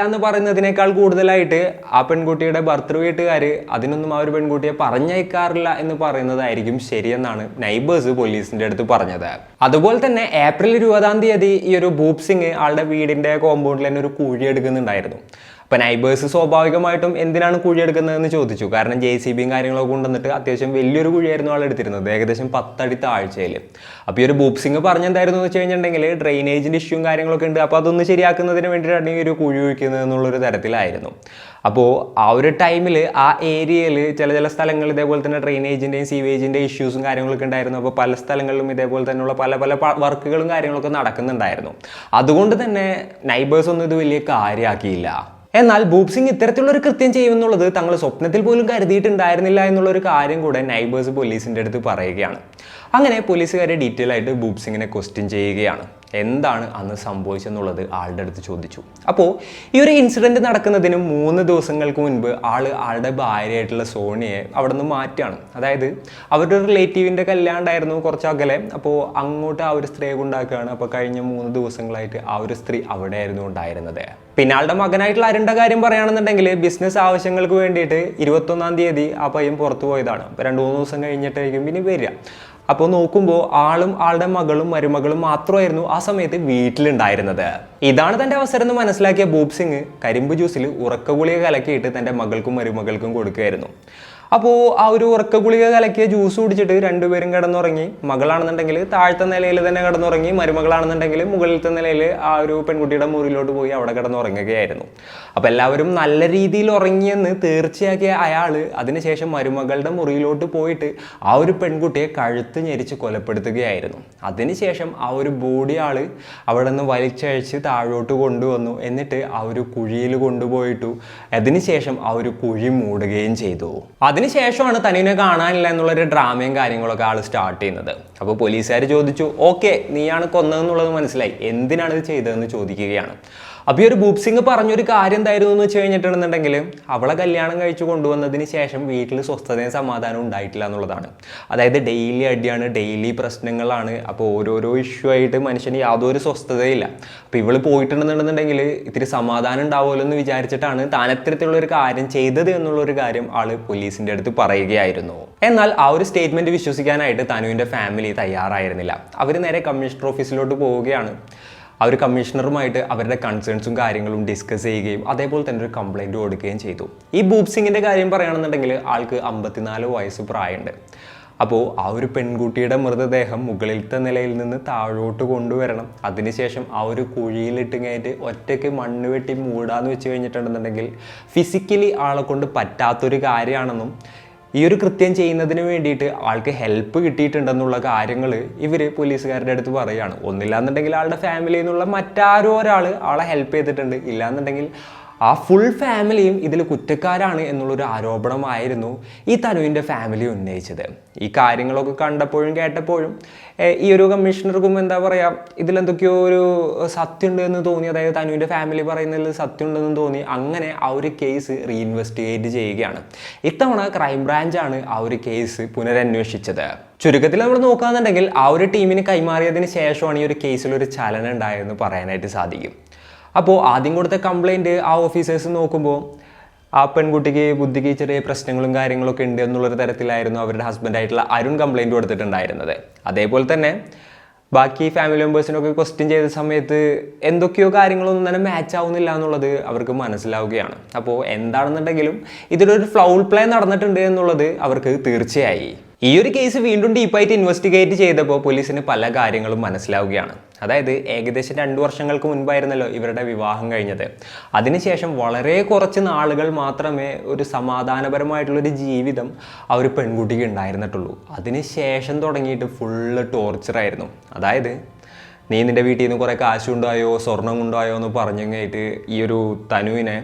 എന്ന് പറയുന്നതിനേക്കാൾ കൂടുതലായിട്ട് ആ പെൺകുട്ടിയുടെ ഭർത്തൃ വീട്ടുകാർ അതിനൊന്നും ആ ഒരു പെൺകുട്ടിയെ പറഞ്ഞയക്കാറില്ല എന്ന് പറയുന്നതായിരിക്കും ശരിയെന്നാണ് നൈബേഴ്സ് പോലീസിന്റെ അടുത്ത് പറഞ്ഞത്. അതുപോലെ തന്നെ ഏപ്രിൽ 20 ഈ ഒരു ബൂപ് സിംഗ് ആളുടെ വീടിന്റെ കോമ്പൗണ്ടിൽ തന്നെ ഒരു കുഴി എടുക്കുന്നുണ്ടായിരുന്നു. അപ്പം നൈബേഴ്സ് സ്വാഭാവികമായിട്ടും എന്തിനാണ് കുഴിയെടുക്കുന്നതെന്ന് ചോദിച്ചു. കാരണം JCBയും കാര്യങ്ങളൊക്കെ കൊണ്ടുവന്നിട്ട് അത്യാവശ്യം വലിയൊരു കുഴിയായിരുന്നു ആൾ എടുത്തിരുന്നത്, ഏകദേശം 10 അടി താഴ്ചയിൽ. അപ്പോൾ ഈ ഒരു ബൂപ് സിംഗ് പറഞ്ഞെന്തായിരുന്നു എന്ന് വെച്ച് കഴിഞ്ഞിട്ടുണ്ടെങ്കിൽ ഡ്രെയിനേജിൻ്റെ ഇഷ്യൂവും കാര്യങ്ങളൊക്കെ ഉണ്ട്, അപ്പോൾ അതൊന്ന് ശരിയാക്കുന്നതിന് വേണ്ടിയിട്ടാണ് ഈ ഒരു കുഴി ഒഴിക്കുന്നത് എന്നുള്ളൊരു തരത്തിലായിരുന്നു. അപ്പോൾ ആ ഒരു ടൈമിൽ ആ ഏരിയയിൽ ചില സ്ഥലങ്ങളിൽ ഇതേപോലെ തന്നെ ഡ്രെയിനേജിൻ്റെയും സീവേജിൻ്റെയും ഇഷ്യൂസും കാര്യങ്ങളൊക്കെ ഉണ്ടായിരുന്നു. അപ്പോൾ പല സ്ഥലങ്ങളിലും ഇതേപോലെ തന്നെയുള്ള പല വർക്കുകളും കാര്യങ്ങളൊക്കെ നടക്കുന്നുണ്ടായിരുന്നു. അതുകൊണ്ട് തന്നെ നൈബേഴ്സ് ഒന്നും ഇത് വലിയ കാര്യമാക്കിയില്ല. എന്നാൽ ബൂപ് സിംഗ് ഇത്തരത്തിലുള്ളൊരു കൃത്യം ചെയ്യുമെന്നുള്ളത് തങ്ങൾ സ്വപ്നത്തിൽ പോലും കരുതിയിട്ടുണ്ടായിരുന്നില്ല എന്നുള്ളൊരു കാര്യം കൂടെ നൈബേഴ്സ് പോലീസിൻ്റെ അടുത്ത് പറയുകയാണ്. അങ്ങനെ പോലീസുകാരെ ഡീറ്റെയിൽ ആയിട്ട് ബൂപ് സിംഗിനെ ക്വസ്റ്റ്യൻ ചെയ്യുകയാണ്. എന്താണ് അന്ന് സംഭവിച്ചെന്നുള്ളത് ആളുടെ അടുത്ത് ചോദിച്ചു. അപ്പോൾ ഈ ഒരു ഇൻസിഡൻറ്റ് നടക്കുന്നതിന് 3 ദിവസങ്ങൾക്ക് മുൻപ് ആളുടെ ഭാര്യയായിട്ടുള്ള സോണിയെ അവിടെ നിന്ന് മാറ്റുകയാണ്. അതായത് അവരുടെ റിലേറ്റീവിൻ്റെ കല്യാണം ഉണ്ടായിരുന്നു കുറച്ച് അകലെ. അപ്പോൾ അങ്ങോട്ട് ആ ഒരു സ്ത്രീയെ കൊണ്ടാക്കുകയാണ്. അപ്പോൾ കഴിഞ്ഞ 3 ദിവസങ്ങളായിട്ട് ആ ഒരു സ്ത്രീ അവിടെയായിരുന്നു ഉണ്ടായിരുന്നത്. പിന്നെ ആളുടെ മകനായിട്ടുള്ള അരുണിൻ്റെ കാര്യം പറയുകയാണെന്നുണ്ടെങ്കിൽ ബിസിനസ് ആവശ്യങ്ങൾക്ക് വേണ്ടിയിട്ട് 21-ാം തീയതി ആ പയ്യൻ പുറത്തു പോയതാണ്. അപ്പോൾ 2-3 ദിവസം കഴിഞ്ഞിട്ടായിരിക്കും പിന്നെ വരിക. അപ്പോൾ നോക്കുമ്പോൾ ആളും ആളുടെ മകളും മരുമകളും മാത്രമായിരുന്നു ആ സമയത്ത് വീട്ടിലുണ്ടായിരുന്നത്. ഇതാണ് തൻ്റെ അവസരം എന്ന് മനസ്സിലാക്കിയ ബൂപ് സിംഗ് കരിമ്പ് ജ്യൂസിൽ ഉറക്കഗുളിക കലക്കിയിട്ട് തൻ്റെ മകൾക്കും മരുമകൾക്കും കൊടുക്കുകയായിരുന്നു. അപ്പോൾ ആ ഒരു ഉറക്ക ഗുളിക കലക്കിയ ജ്യൂസ് കുടിച്ചിട്ട് രണ്ടുപേരും കിടന്നുറങ്ങി. മകളാണെന്നുണ്ടെങ്കിൽ താഴത്തെ നിലയിൽ തന്നെ കിടന്നുറങ്ങി, മരുമകളാണെന്നുണ്ടെങ്കിൽ മുകളിലത്തെ നിലയിൽ ആ ഒരു പെൺകുട്ടിയുടെ മുറിയിലോട്ട് പോയി അവിടെ കിടന്നുറങ്ങുകയായിരുന്നു. അപ്പോൾ എല്ലാവരും നല്ല രീതിയിൽ ഉറങ്ങിയെന്ന് തീർച്ചയാക്കിയ അയാൾ അതിനുശേഷം മരുമകളുടെ മുറിയിലോട്ട് പോയിട്ട് ആ ഒരു പെൺകുട്ടിയെ കഴുത്ത് ഞെരിച്ച് കൊലപ്പെടുത്തുകയായിരുന്നു. അതിനുശേഷം ആ ഒരു ബോഡി ആൾ അവിടെ നിന്ന് വലിച്ചഴിച്ച് താഴോട്ട് കൊണ്ടുവന്നു. എന്നിട്ട് ആ ഒരു കുഴിയിൽ കൊണ്ടുപോയിട്ടു. അതിനുശേഷം ആ ഒരു കുഴി മൂടുകയും ചെയ്തു. അതിനുശേഷമാണ് തനുവിനെ കാണാനില്ല എന്നുള്ളൊരു ഡ്രാമയും കാര്യങ്ങളൊക്കെ ആൾ സ്റ്റാർട്ട് ചെയ്യുന്നത്. അപ്പോൾ പോലീസുകാർ ചോദിച്ചു, ഓക്കെ നീയാണ് കൊന്നതെന്നുള്ളത് മനസ്സിലായി, എന്തിനാണ് ഇത് ചെയ്തതെന്ന് ചോദിക്കുകയാണ്. അപ്പോൾ ഈ ഒരു ഭൂപ് സിംഗ് പറഞ്ഞൊരു കാര്യം എന്തായിരുന്നു എന്ന് വെച്ച് കഴിഞ്ഞിട്ടുണ്ടെന്നുണ്ടെങ്കിൽ അവളെ കല്യാണം കഴിച്ചു കൊണ്ടുവന്നതിന് ശേഷം വീട്ടിൽ സ്വസ്ഥതയും സമാധാനവും ഉണ്ടായിട്ടില്ല എന്നുള്ളതാണ്. അതായത് ഡെയിലി അടിയാണ്, ഡെയിലി പ്രശ്നങ്ങളാണ്. അപ്പോൾ ഓരോരോ ഇഷ്യൂ ആയിട്ട് മനുഷ്യന് യാതൊരു സ്വസ്ഥതയില്ല. അപ്പോൾ ഇവള് പോയിട്ടുണ്ടെന്നുണ്ടെന്നുണ്ടെങ്കിൽ ഇത്തിരി സമാധാനം ഉണ്ടാവുമല്ലോ എന്ന് വിചാരിച്ചിട്ടാണ് താൻ അത്തരത്തിലുള്ളൊരു കാര്യം ചെയ്തത് എന്നുള്ളൊരു കാര്യം ആള് പോലീസിൻ്റെ അടുത്ത് പറയുകയായിരുന്നു. എന്നാൽ ആ ഒരു സ്റ്റേറ്റ്മെൻറ്റ് വിശ്വസിക്കാനായിട്ട് തനുവിൻ്റെ ഫാമിലി തയ്യാറായിരുന്നില്ല. അവർ നേരെ കമ്മീഷണർ ഓഫീസിലോട്ട് പോവുകയാണ്. ആ ഒരു കമ്മീഷണറുമായിട്ട് അവരുടെ കൺസേൺസും കാര്യങ്ങളും ഡിസ്കസ് ചെയ്യുകയും അതേപോലെ തന്നെ ഒരു കംപ്ലൈൻറ്റ് കൊടുക്കുകയും ചെയ്തു. ഈ ഭൂപ് സിംഗിൻ്റെ കാര്യം പറയുകയാണെന്നുണ്ടെങ്കിൽ ആൾക്ക് 54 വയസ്സ് പ്രായമുണ്ട്. അപ്പോൾ ആ ഒരു പെൺകുട്ടിയുടെ മൃതദേഹം മുകളിലത്തെ നിലയിൽ നിന്ന് താഴോട്ട് കൊണ്ടുവരണം. അതിനുശേഷം ആ ഒരു കുഴിയിലിട്ട് കഴിഞ്ഞിട്ട് ഒറ്റയ്ക്ക് മണ്ണ് വെട്ടി മൂടാന്ന് വെച്ച് കഴിഞ്ഞിട്ടുണ്ടെന്നുണ്ടെങ്കിൽ ഫിസിക്കലി ആളെ കൊണ്ട് പറ്റാത്തൊരു കാര്യമാണെന്നും ഈ ഒരു കൃത്യം ചെയ്യുന്നതിന് വേണ്ടിയിട്ട് ആൾക്ക് ഹെൽപ്പ് കിട്ടിയിട്ടുണ്ടെന്നുള്ള കാര്യങ്ങൾ ഇവർ പോലീസുകാരുടെ അടുത്ത് പറയുകയാണ്. ഒന്നില്ലാന്നുണ്ടെങ്കിൽ ആളുടെ ഫാമിലിയിൽ നിന്നുള്ള മറ്റാരോ ഒരാൾ ആളെ ഹെൽപ്പ് ചെയ്തിട്ടുണ്ട്, ഇല്ലാന്നുണ്ടെങ്കിൽ ആ ഫുൾ ഫാമിലിയും ഇതിൽ കുറ്റക്കാരാണ് എന്നുള്ളൊരു ആരോപണമായിരുന്നു ഈ തനുവിൻ്റെ ഫാമിലി ഉന്നയിച്ചത്. ഈ കാര്യങ്ങളൊക്കെ കണ്ടപ്പോഴും കേട്ടപ്പോഴും ഈ ഒരു കമ്മീഷണർക്കും എന്താ പറയുക, ഇതിലെന്തൊക്കെയോ ഒരു സത്യമുണ്ട് എന്ന് തോന്നി. അതായത് തനുവിൻ്റെ ഫാമിലി പറയുന്നതിൽ സത്യമുണ്ടെന്ന് തോന്നി. അങ്ങനെ ആ ഒരു കേസ് റീഇൻവെസ്റ്റിഗേറ്റ് ചെയ്യുകയാണ്. ഇത്തവണ ക്രൈംബ്രാഞ്ചാണ് ആ ഒരു കേസ് പുനരന്വേഷിച്ചത്. ചുരുക്കത്തിൽ നമ്മൾ നോക്കുകയാണെന്നുണ്ടെങ്കിൽ ആ ഒരു ടീമിന് കൈമാറിയതിന് ശേഷമാണ് ഈ ഒരു കേസിലൊരു ചലനം ഉണ്ടായതെന്ന് പറയാനായിട്ട് സാധിക്കും. അപ്പോൾ ആദ്യം കൊടുത്ത കംപ്ലൈൻറ്റ് ആ ഓഫീസേഴ്സ് നോക്കുമ്പോൾ ആ പെൺകുട്ടിക്ക് ബുദ്ധിക്ക് ചെറിയ പ്രശ്നങ്ങളും കാര്യങ്ങളൊക്കെ ഉണ്ട് എന്നുള്ളൊരു തരത്തിലായിരുന്നു അവരുടെ ഹസ്ബൻഡായിട്ടുള്ള അരുൺ കംപ്ലൈൻറ്റ് കൊടുത്തിട്ടുണ്ടായിരുന്നത്. അതേപോലെ തന്നെ ബാക്കി ഫാമിലി മെമ്പേഴ്സിനൊക്കെ ക്വസ്റ്റ്യൻ ചെയ്ത സമയത്ത് എന്തൊക്കെയോ കാര്യങ്ങളൊന്നും തന്നെ മാച്ച് ആവുന്നില്ല എന്നുള്ളത് അവർക്ക് മനസ്സിലാവുകയാണ്. അപ്പോൾ എന്താണെന്നുണ്ടെങ്കിലും ഇതിലൊരു ഫൗൾ പ്ലേ നടന്നിട്ടുണ്ട് എന്നുള്ളത് അവർക്ക് തീർച്ചയായി. ഈ ഒരു കേസ് വീണ്ടും ഡീപ്പായിട്ട് ഇൻവെസ്റ്റിഗേറ്റ് ചെയ്തപ്പോൾ പോലീസിന് പല കാര്യങ്ങളും മനസ്സിലാവുകയാണ്. അതായത് ഏകദേശം 2 വർഷങ്ങൾക്ക് മുൻപായിരുന്നല്ലോ ഇവരുടെ വിവാഹം കഴിഞ്ഞത്. അതിനുശേഷം വളരെ കുറച്ച് നാളുകൾ മാത്രമേ ഒരു സമാധാനപരമായിട്ടുള്ളൊരു ജീവിതം ആ ഒരു പെൺകുട്ടിക്ക് ഉണ്ടായിരുന്നിട്ടുള്ളൂ. അതിനുശേഷം തുടങ്ങിയിട്ട് ഫുള്ള് ടോർച്ചറായിരുന്നു. അതായത് നീ നിൻ്റെ വീട്ടിൽ നിന്ന് കുറേ കാശ് കൊണ്ടായോ സ്വർണം കൊണ്ടായോ എന്ന് പറഞ്ഞു കഴിഞ്ഞിട്ട് ഈ ഒരു തനുവിനെ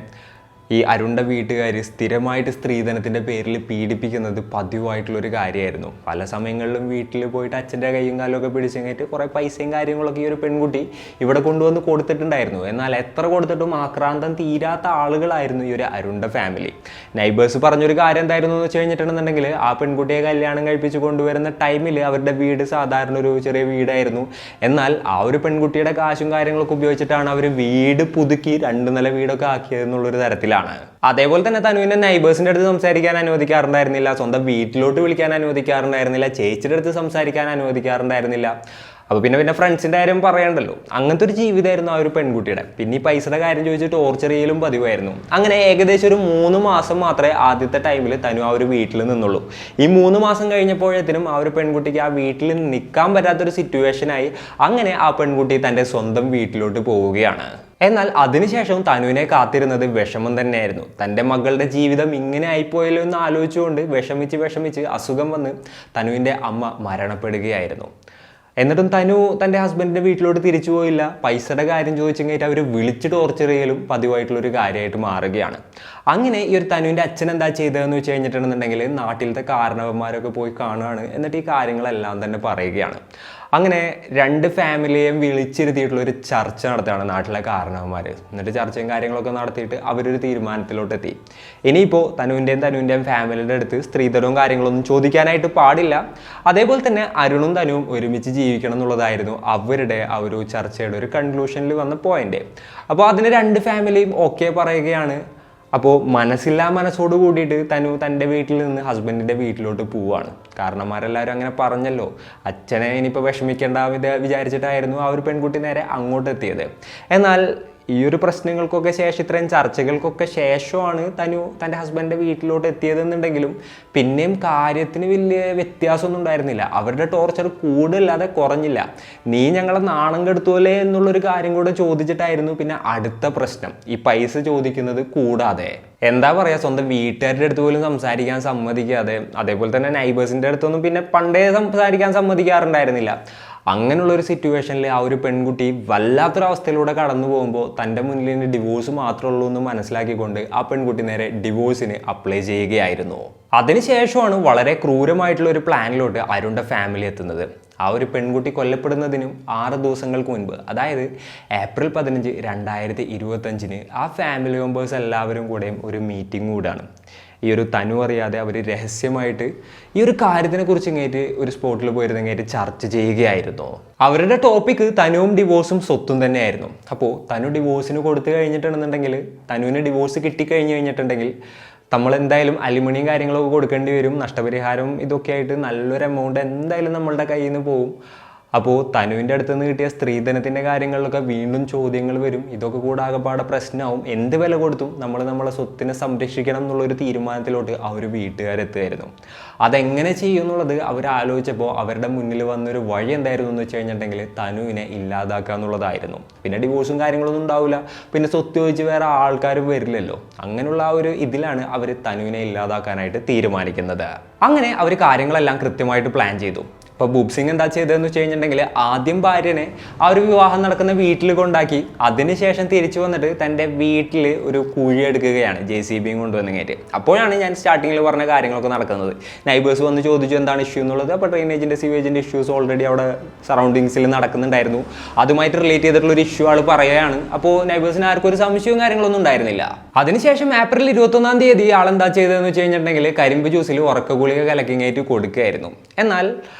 ഈ അരുണിൻ്റെ വീട്ടുകാർ സ്ഥിരമായിട്ട് സ്ത്രീധനത്തിൻ്റെ പേരിൽ പീഡിപ്പിക്കുന്നത് പതിവായിട്ടുള്ളൊരു കാര്യമായിരുന്നു. പല സമയങ്ങളിലും വീട്ടിൽ പോയിട്ട് അച്ഛൻ്റെ കൈയും കാലമൊക്കെ പിടിച്ചു കഴിഞ്ഞിട്ട് കുറേ പൈസയും കാര്യങ്ങളൊക്കെ ഈ ഒരു പെൺകുട്ടി ഇവിടെ കൊണ്ടുവന്ന് കൊടുത്തിട്ടുണ്ടായിരുന്നു. എന്നാൽ എത്ര കൊടുത്തിട്ടും ആക്രാന്തം തീരാത്ത ആളുകളായിരുന്നു ഈ ഒരു അരുണിൻ്റെ ഫാമിലി. നൈബേഴ്സ് പറഞ്ഞൊരു കാര്യം എന്തായിരുന്നു എന്ന് വെച്ച് കഴിഞ്ഞിട്ടുണ്ടെന്നുണ്ടെങ്കിൽ ആ പെൺകുട്ടിയെ കല്യാണം കഴിപ്പിച്ച് കൊണ്ടുവരുന്ന ടൈമിൽ അവരുടെ വീട് സാധാരണ ഒരു ചെറിയ വീടായിരുന്നു. എന്നാൽ ആ ഒരു പെൺകുട്ടിയുടെ കാശും കാര്യങ്ങളൊക്കെ ഉപയോഗിച്ചിട്ടാണ് അവർ വീട് പുതുക്കി 2 നില വീടൊക്കെ ആക്കിയതെന്നുള്ളൊരു തരത്തിലാണ്. അതേപോലെ തന്നെ തനുവിനെ നൈബേഴ്സിൻ്റെ അടുത്ത് സംസാരിക്കാൻ അനുവദിക്കാറുണ്ടായിരുന്നില്ല, സ്വന്തം വീട്ടിലോട്ട് വിളിക്കാൻ അനുവദിക്കാറുണ്ടായിരുന്നില്ല, ചേച്ചിയുടെ അടുത്ത് സംസാരിക്കാൻ അനുവദിക്കാറുണ്ടായിരുന്നില്ല. അപ്പോൾ പിന്നെ ഫ്രണ്ട്സിൻ്റെ കാര്യം പറയണ്ടല്ലോ. അങ്ങനത്തെ ഒരു ജീവിതമായിരുന്നു ആ ഒരു പെൺകുട്ടിയുടെ. പിന്നെ ഈ പൈസയുടെ കാര്യം ചോദിച്ച് ടോർച്ചർ ചെയ്യലും പതിവായിരുന്നു. അങ്ങനെ ഏകദേശം ഒരു 3 മാസം മാത്രമേ ആദ്യത്തെ ടൈമിൽ തനു ആ ഒരു വീട്ടിൽ നിന്നുള്ളൂ. ഈ 3 മാസം കഴിഞ്ഞപ്പോഴത്തേനും ആ ഒരു പെൺകുട്ടിക്ക് ആ വീട്ടിൽ നിൽക്കാൻ പറ്റാത്തൊരു സിറ്റുവേഷനായി. അങ്ങനെ ആ പെൺകുട്ടി തൻ്റെ സ്വന്തം വീട്ടിലോട്ട് പോവുകയാണ്. എന്നാൽ അതിനുശേഷം തനുവിനെ കാത്തിരുന്നത് വിഷമം തന്നെയായിരുന്നു. തൻ്റെ മകളുടെ ജീവിതം ഇങ്ങനെ ആയിപ്പോയല്ലോ എന്ന് ആലോചിച്ചുകൊണ്ട് വിഷമിച്ച് അസുഖം വന്ന് തനുവിൻ്റെ അമ്മ മരണപ്പെടുകയായിരുന്നു. എന്നിട്ടും തനു തൻ്റെ ഹസ്ബൻഡിൻ്റെ വീട്ടിലോട്ട് തിരിച്ചു പോയില്ല. പൈസയുടെ കാര്യം ചോദിച്ചു കഴിഞ്ഞിട്ട് അവർ വിളിച്ച് ടോർച്ചർ ചെയ്യലും പതിവായിട്ടുള്ളൊരു കാര്യമായിട്ട് മാറുകയാണ്. അങ്ങനെ ഈ ഒരു തനുവിൻ്റെ അച്ഛൻ എന്താ ചെയ്തതെന്ന് വെച്ച് കഴിഞ്ഞിട്ടുണ്ടെന്നുണ്ടെങ്കിൽ നാട്ടിലത്തെ കാരണവന്മാരൊക്കെ പോയി കാണുകയാണ്. എന്നിട്ട് ഈ കാര്യങ്ങളെല്ലാം തന്നെ പറയുകയാണ്. അങ്ങനെ 2 ഫാമിലിയെയും വിളിച്ചിരുത്തിയിട്ടുള്ളൊരു ചർച്ച നടത്തുകയാണ് നാട്ടിലെ കാരണവന്മാർ. എന്നിട്ട് ചർച്ചയും കാര്യങ്ങളൊക്കെ നടത്തിയിട്ട് അവരൊരു തീരുമാനത്തിലോട്ടെത്തി. ഇനിയിപ്പോൾ തനുവിൻ്റെയും ഫാമിലിയുടെ അടുത്ത് സ്ത്രീധനവും കാര്യങ്ങളൊന്നും ചോദിക്കാനായിട്ട് പാടില്ല. അതേപോലെ തന്നെ അരുണും തനുവും ഒരുമിച്ച് ജീവിക്കണം എന്നുള്ളതായിരുന്നു അവരുടെ ആ ഒരു ചർച്ചയുടെ ഒരു കൺക്ലൂഷനിൽ വന്ന പോയിന്റ്. അപ്പോൾ അതിന് 2 ഫാമിലിയും ഓക്കെ പറയുകയാണ്. അപ്പോൾ മനസ്സോട് കൂടിയിട്ട് തനു തൻ്റെ വീട്ടിൽ നിന്ന് ഹസ്ബൻഡിൻ്റെ വീട്ടിലോട്ട് പോവുകയാണ്. കാരണന്മാരെല്ലാവരും അങ്ങനെ പറഞ്ഞല്ലോ, അച്ഛനെ ഇനിയിപ്പോൾ വിഷമിക്കേണ്ട വിചാരിച്ചിട്ടായിരുന്നു ആ ഒരു പെൺകുട്ടി നേരെ അങ്ങോട്ട് എത്തിയത്. എന്നാൽ ഈ ഒരു പ്രശ്നങ്ങൾക്കൊക്കെ ശേഷം, ഇത്രയും ചർച്ചകൾക്കൊക്കെ ശേഷമാണ് തനു തൻ്റെ ഹസ്ബൻഡിൻ്റെ വീട്ടിലോട്ട് എത്തിയതെന്നുണ്ടെങ്കിലും പിന്നെയും കാര്യത്തിന് വലിയ വ്യത്യാസമൊന്നും ഉണ്ടായിരുന്നില്ല. അവരുടെ ടോർച്ചർ കൂടുതലല്ലാതെ കുറഞ്ഞില്ല. നീ ഞങ്ങളെ നാണം കെടുത്തുമല്ലേ എന്നുള്ളൊരു കാര്യം കൂടെ ചോദിച്ചിട്ടായിരുന്നു പിന്നെ അടുത്ത പ്രശ്നം, ഈ പൈസ ചോദിക്കുന്നത് കൂടാതെ. എന്താ പറയുക, സ്വന്തം വീട്ടുകാരുടെ അടുത്ത് പോലും സംസാരിക്കാൻ സമ്മതിക്കാതെ, അതേപോലെ തന്നെ നൈബേഴ്സിൻ്റെ അടുത്തൊന്നും പിന്നെ പണ്ടേ സംസാരിക്കാൻ സമ്മതിക്കാറുണ്ടായിരുന്നില്ല. അങ്ങനെയുള്ള ഒരു സിറ്റുവേഷനിൽ ആ ഒരു പെൺകുട്ടി വല്ലാത്തൊരവസ്ഥയിലൂടെ കടന്നു പോകുമ്പോൾ തൻ്റെ മുന്നിൽ ഡിവോഴ്സ് മാത്രമേ ഉള്ളൂ എന്ന് മനസ്സിലാക്കിക്കൊണ്ട് ആ പെൺകുട്ടി നേരെ ഡിവോഴ്സിന് അപ്ലൈ ചെയ്യുകയായിരുന്നു. അതിനുശേഷമാണ് വളരെ ക്രൂരമായിട്ടുള്ള ഒരു പ്ലാനിലോട്ട് അരുണിൻ്റെ ഫാമിലി എത്തുന്നത്. ആ ഒരു പെൺകുട്ടി കൊല്ലപ്പെടുന്നതിനും 6 ദിവസങ്ങൾക്ക് മുൻപ്, അതായത് ഏപ്രിൽ 15, 2025 ആ ഫാമിലി മെമ്പേഴ്സ് എല്ലാവരും കൂടെയും ഒരു മീറ്റിംഗ് കൂടാണ്. ഈ ഒരു തനു അറിയാതെ അവർ രഹസ്യമായിട്ട് ഈ ഒരു കാര്യത്തിനെ കുറിച്ച് ഇങ്ങേറ്റ് ഒരു സ്പോട്ടിൽ പോയിരുന്നെങ്കിൽ ചർച്ച ചെയ്യുകയായിരുന്നു. അവരുടെ ടോപ്പിക്ക് തനുവും ഡിവോഴ്സും സ്വത്തും തന്നെയായിരുന്നു. അപ്പോൾ തനു ഡിവോഴ്സിന് കൊടുത്തു കഴിഞ്ഞിട്ടുണ്ടെന്നുണ്ടെങ്കിൽ, തനുവിന് ഡിവോഴ്സ് കിട്ടിക്കഴിഞ്ഞ് കഴിഞ്ഞിട്ടുണ്ടെങ്കിൽ നമ്മൾ എന്തായാലും അലുമിനിയം കാര്യങ്ങളൊക്കെ കൊടുക്കേണ്ടി വരും. നഷ്ടപരിഹാരം ഇതൊക്കെ ആയിട്ട് നല്ലൊരു എമൗണ്ട് എന്തായാലും നമ്മളുടെ കയ്യിൽ നിന്ന് പോകും. അപ്പോൾ തനുവിൻ്റെ അടുത്ത് നിന്ന് കിട്ടിയ സ്ത്രീധനത്തിൻ്റെ കാര്യങ്ങളിലൊക്കെ വീണ്ടും ചോദ്യങ്ങൾ വരും. ഇതൊക്കെ കൂടെ ആകെപ്പാടെ പ്രശ്നമാവും. എന്ത് വില കൊടുത്തും നമ്മളെ സ്വത്തിനെ സംരക്ഷിക്കണം എന്നുള്ളൊരു തീരുമാനത്തിലോട്ട് ആ ഒരു വീട്ടുകാരെത്തുമായിരുന്നു. അതെങ്ങനെ ചെയ്യും എന്നുള്ളത് അവർ ആലോചിച്ചപ്പോൾ അവരുടെ മുന്നിൽ വന്നൊരു വഴി എന്തായിരുന്നു എന്ന് വെച്ച് കഴിഞ്ഞിട്ടുണ്ടെങ്കിൽ തനുവിനെ ഇല്ലാതാക്കുക എന്നുള്ളതായിരുന്നു. പിന്നെ ഡിവോഴ്സും കാര്യങ്ങളൊന്നും ഉണ്ടാവില്ല, പിന്നെ സ്വത്ത് ചോദിച്ച് വേറെ ആൾക്കാരും വരില്ലല്ലോ. അങ്ങനെയുള്ള ആ ഒരു ഇതിലാണ് അവർ തനുവിനെ ഇല്ലാതാക്കാനായിട്ട് തീരുമാനിക്കുന്നത്. അങ്ങനെ അവർ കാര്യങ്ങളെല്ലാം കൃത്യമായിട്ട് പ്ലാൻ ചെയ്തു. ഇപ്പോൾ ബൂബ് സിംഗ് എന്താ ചെയ്തതെന്ന് വെച്ച് കഴിഞ്ഞിട്ടുണ്ടെങ്കിൽ, ആദ്യം ഭാര്യനെ ആ ഒരു വിവാഹം നടക്കുന്ന വീട്ടിൽ കൊണ്ടാക്കി അതിനുശേഷം തിരിച്ചു വന്നിട്ട് തൻ്റെ വീട്ടിൽ ഒരു കുഴി എടുക്കുകയാണ് JCB കൊണ്ടുവന്നിങ്ങേറ്റ്. അപ്പോഴാണ് ഞാൻ സ്റ്റാർട്ടിങ്ങിൽ പറഞ്ഞ കാര്യങ്ങളൊക്കെ നടക്കുന്നത്. നൈബേഴ്സ് വന്ന് ചോദിച്ചു എന്താണ് ഇഷ്യൂ എന്നുള്ളത്. അപ്പോൾ ഡ്രെയിനേജിൻ്റെ സിവേജിൻ്റെ ഇഷ്യൂസ് ഓൾറെഡി അവിടെ സറൗണ്ടിങ്സിൽ നടക്കുന്നുണ്ടായിരുന്നു. അതുമായിട്ട് റിലേറ്റ് ചെയ്തിട്ടുള്ളൊരു ഇഷ്യൂ ആൾ പറയുകയാണ്. അപ്പോൾ നൈബേഴ്സിന് ആർക്കും ഒരു സംശയവും കാര്യങ്ങളൊന്നും ഉണ്ടായിരുന്നില്ല. അതിനുശേഷം ഏപ്രിൽ 21 ആളെന്താ ചെയ്തതെന്ന് വെച്ച് കഴിഞ്ഞിട്ടുണ്ടെങ്കിൽ കരിമ്പ് ജ്യൂസിൽ ഉറക്ക ഗുളിക കലക്കിങ്ങേറ്റ് കൊടുക്കുകയായിരുന്നു. എന്നാൽ